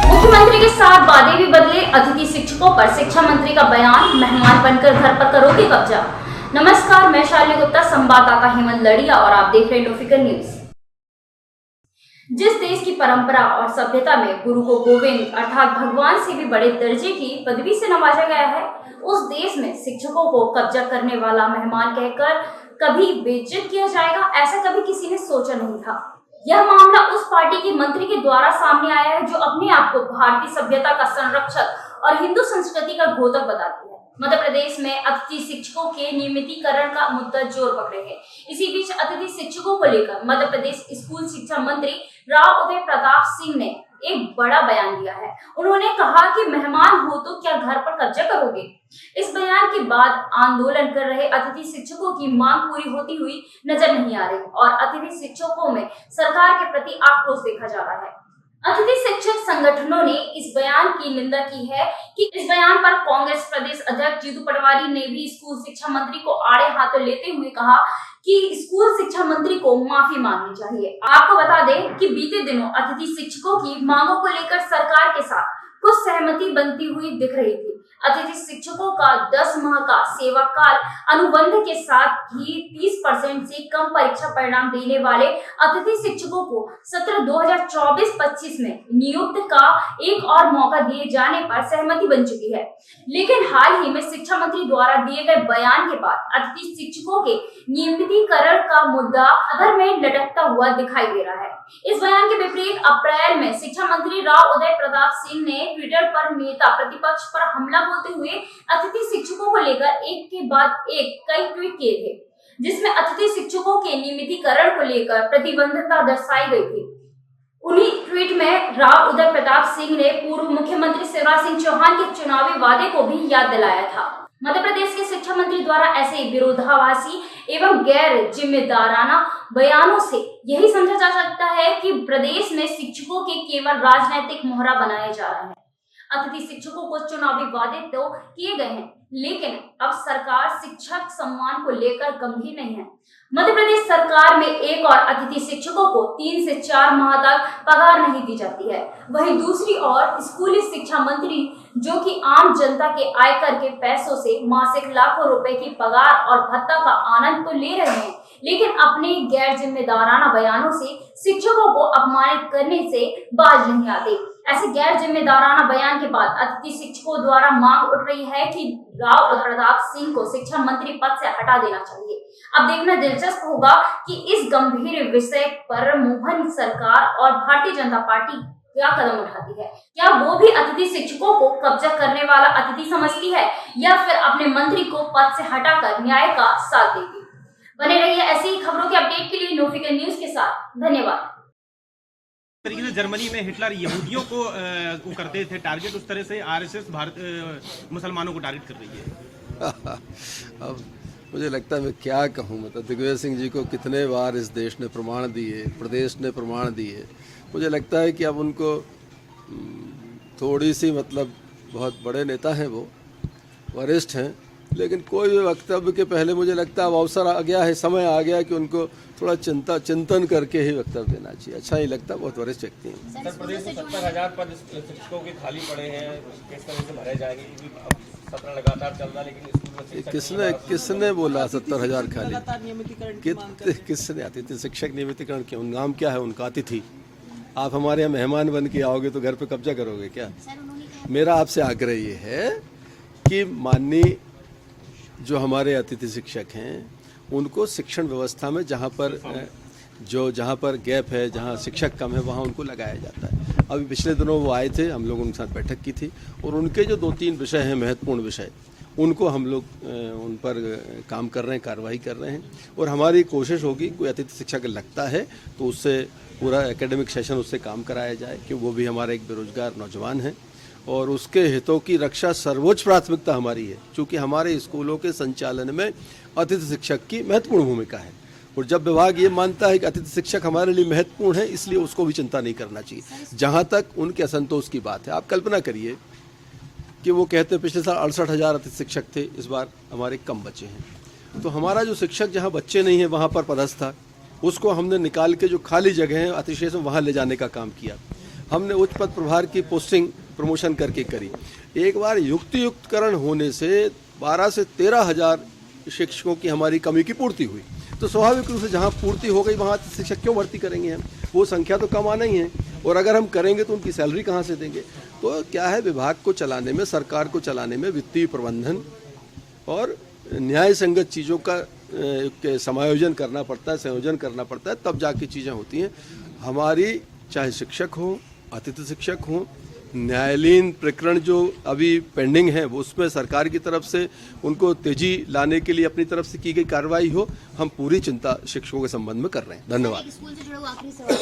मुख्यमंत्री के साथ वादे भी बदले, अतिथि शिक्षकों पर शिक्षा मंत्री का बयान, मेहमान बनकर घर पर करोगे कब्जा। नमस्कार, मैं शालिनी गुप्ता, संवाददाता हेमंत लड़िया और आप देख रहे हैं नोफिकर न्यूज। जिस देश की परंपरा और सभ्यता में गुरु को गोविंद अर्थात भगवान से भी बड़े दर्जे की पदवी से नवाजा गया है, उस देश में शिक्षकों को कब्जा करने वाला मेहमान कहकर कभी बेइज्जत किया जाएगा, ऐसा कभी किसी ने सोचा नहीं था। यह मामला उस पार्टी के मंत्री के द्वारा सामने आया है जो अपने आप को भारतीय सभ्यता का संरक्षक और हिंदू संस्कृति का घोतक बताती है। मध्य प्रदेश में अतिथि शिक्षकों के नियमितीकरण का मुद्दा जोर पकड़े है। इसी बीच अतिथि शिक्षकों को लेकर मध्य प्रदेश स्कूल शिक्षा मंत्री राव उदय प्रताप सिंह ने एक बड़ा बयान दिया है। उन्होंने कहा कि मेहमान हो तो क्या घर पर कब्जा करोगे। इस बयान के बाद आंदोलन कर रहे अतिथि शिक्षकों की मांग पूरी होती हुई नजर नहीं आ रही और अतिथि शिक्षकों में सरकार के प्रति आक्रोश देखा जा रहा है। अतिथि शिक्षक संगठनों ने इस बयान की निंदा की है कि इस बयान पर कांग्रेस प्रदेश अध्यक्ष जीतू पटवारी ने भी स्कूल शिक्षा मंत्री को आड़े हाथों लेते हुए कहा कि स्कूल शिक्षा मंत्री को माफी मांगनी चाहिए। आपको बता दें कि बीते दिनों अतिथि शिक्षकों की मांगों को लेकर सरकार के साथ कुछ सहमति बनती हुई दिख रही थी। अतिथि शिक्षकों का 10 माह का सेवा काल अनुबंध के साथ ही 30% से कम परीक्षा परिणाम देने वाले अतिथि शिक्षकों को सत्र 2024-25 में नियुक्त का एक और मौका दिए जाने पर सहमति बन चुकी है। लेकिन हाल ही में शिक्षा मंत्री द्वारा दिए गए बयान के बाद अतिथि शिक्षकों के नियमितीकरण का मुद्दा अधर में लटकता हुआ दिखाई दे रहा है। इस बयान के विपरीत अप्रैल में शिक्षा मंत्री राव उदय प्रताप सिंह ने ट्विटर पर नेता प्रतिपक्ष पर हमला बोलते हुए अतिथि शिक्षकों को लेकर एक के बाद एक कई ट्वीट किए थे, जिसमें अतिथि शिक्षकों के नियमितीकरण को लेकर प्रतिबद्धता दर्शाई गई थी। उन्हीं ट्वीट में राव उदय प्रताप सिंह ने पूर्व मुख्यमंत्री शिवराज सिंह चौहान के चुनावी वादे को भी याद दिलाया था। मध्य प्रदेश के शिक्षा मंत्री द्वारा ऐसे विरोधाभासी एवं गैर जिम्मेदाराना बयानों से यही समझा जा सकता है कि प्रदेश में शिक्षकों के केवल राजनीतिक मोहरा बनाया जा रहा है। अतिथि शिक्षकों को चुनावी वादे तो किए गए हैं, लेकिन अब सरकार शिक्षक सम्मान को लेकर गंभीर नहीं है। मध्य प्रदेश सरकार में एक और अतिथि शिक्षकों को 3 से 4 माह तक पगार नहीं दी जाती है। वहीं दूसरी ओर स्कूली शिक्षा मंत्री जो कि आम जनता के आयकर के पैसों से मासिक लाखों रुपए की पगार और भत्ता का आनंद तो ले रहे हैं, लेकिन अपने गैर जिम्मेदाराना बयानों से शिक्षकों को अपमानित करने से बाज नहीं आते। ऐसे गैर जिम्मेदाराना बयान के बाद अतिथि शिक्षकों द्वारा मांग उठ रही है कि राव उदय प्रताप सिंह को शिक्षा मंत्री पद से हटा देना चाहिए। अब देखना दिलचस्प होगा कि इस गंभीर विषय पर मोहन सरकार और भारतीय जनता पार्टी क्या कदम उठाती है। क्या वो भी अतिथि शिक्षकों को कब्जा करने वाला अतिथि समझती है या फिर अपने मंत्री को पद से हटाकर न्याय का साथ देगी। बने रहिए ऐसी ही खबरों के अपडेट के लिए नोफिकर न्यूज के साथ। धन्यवाद। तरीके से जर्मनी में हिटलर यहूदियों को वो करते थे टारगेट, उस तरह से आरएसएस भारत मुसलमानों को टारगेट कर रही है। अब मुझे लगता है मैं क्या कहूँ, मतलब दिग्विजय सिंह जी को कितने बार इस देश ने प्रमाण दिए, प्रदेश ने प्रमाण दिए। मुझे लगता है कि अब उनको थोड़ी सी मतलब बहुत बड़े नेता हैं, वो वरिष्ठ हैं, लेकिन कोई भी वक्तव्य के पहले मुझे लगता है अब अवसर आ गया है, समय आ गया कि उनको थोड़ा चिंतन करके ही वक्तव्य देना चाहिए। अच्छा ही लगता, बहुत वरिष्ठ व्यक्ति हैं। सर, प्रदेश में 70,000 पद शिक्षकों के खाली पड़े हैं, किस तरह से भरे जाएंगे? सत्र लगातार चल रहा, लेकिन किसने बोला 70,000 खाली? किसने? अतिथि शिक्षक नियमितीकरण क्यों? नाम क्या है उनका? अतिथि। आप हमारे यहाँ मेहमान बन के आओगे तो घर पे कब्जा करोगे क्या? मेरा आपसे आग्रह ये है कि माननीय जो हमारे अतिथि शिक्षक हैं उनको शिक्षण व्यवस्था में जहाँ पर गैप है, जहाँ शिक्षक कम है, वहाँ उनको लगाया जाता है। अभी पिछले दिनों वो आए थे, हम लोग उनके साथ बैठक की थी और उनके जो 2-3 विषय हैं, महत्वपूर्ण विषय, उनको हम लोग उन पर काम कर रहे हैं, कार्रवाई कर रहे हैं। और हमारी कोशिश होगी कोई अतिथि शिक्षक लगता है तो उससे पूरा एकेडमिक सेशन उससे काम कराया जाए कि वो भी हमारा एक बेरोजगार नौजवान है और उसके हितों की रक्षा सर्वोच्च प्राथमिकता हमारी है, क्योंकि हमारे स्कूलों के संचालन में अतिथि शिक्षक की महत्वपूर्ण भूमिका है। और जब विभाग ये मानता है कि अतिथि शिक्षक हमारे लिए महत्वपूर्ण है, इसलिए उसको भी चिंता नहीं करना चाहिए। जहाँ तक उनके असंतोष की बात है, आप कल्पना करिए कि वो कहते हैं पिछले साल 68,000 अतिथि शिक्षक थे, इस बार हमारे कम बचे हैं। तो हमारा जो शिक्षक जहाँ बच्चे नहीं हैं वहाँ पर पदस्थ था, उसको हमने निकाल के जो खाली जगह हैं अतिशेष में वहाँ ले जाने का काम किया। हमने उच्च पद प्रभार की पोस्टिंग प्रमोशन करके करी। एक बार युक्तियुक्तकरण होने से 12 से 13 हजार शिक्षकों की हमारी कमी की पूर्ति हुई, तो स्वाभाविक रूप से जहाँ पूर्ति हो गई वहाँ शिक्षक क्यों भर्ती करेंगे हम? वो संख्या तो कम आना ही है, और अगर हम करेंगे तो उनकी सैलरी कहाँ से देंगे? तो क्या है, विभाग को चलाने में, सरकार को चलाने में वित्तीय प्रबंधन और न्याय संगत चीज़ों का समायोजन करना पड़ता है, संयोजन करना पड़ता है, तब जाके चीज़ें होती हैं। हमारी चाहे शिक्षक हो, अतिथि शिक्षक हो, न्यायालयीन प्रकरण जो अभी पेंडिंग है वो उसमें सरकार की तरफ से उनको तेजी लाने के लिए अपनी तरफ से की गई कार्रवाई हो, हम पूरी चिंता शिक्षकों के संबंध में कर रहे हैं। धन्यवाद। स्कूल से जुड़ा हुआ आखिरी सवाल